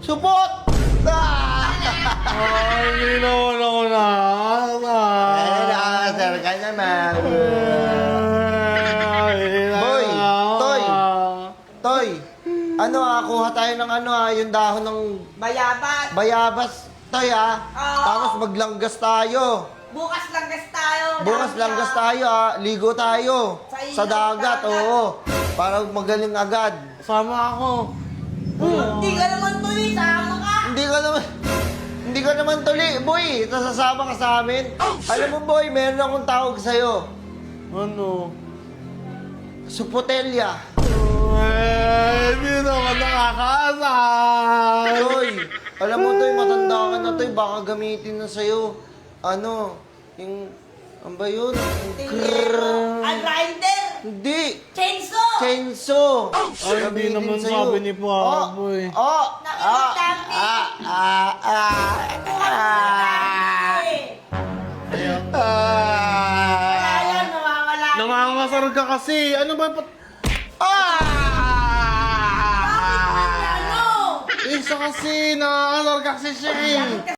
Supot! Ah! Ay, hindi naman ako na. Sir ka naman. Boy, Toy. Toy, ano kuha tayo ng yung dahon ng Bayabas. bayabas. Toy Oo. Tapos maglanggas tayo. Bukas langgas tayo. Bukas langgas tayo ligo tayo. Sa Sa dagat, dagat. oo. Para magaling agad. Sama ako. Hindi ka naman tuloy. Sama ka. Hindi ka naman tuli, boy. Sasama ka sa amin. Alam mo, boy, meron akong tawag sa'yo. Ano? Supotelya. Hindi naman nakakaasar. Toy, alam mo, Toy, matanda ka na, Toy. Baka gamitin na sa'yo. Yung... Ano ba yun? Yung Grinder. Hindi. Chainsaw. Chainsaw. Ay, hindi Gamitin naman sa'yo. sabi ni Papa, boy. Wala yan. Nawawala. Nangangasar ka kasi. Ano ba? Ano? Isa kasi, nangangasar kasi siya eh.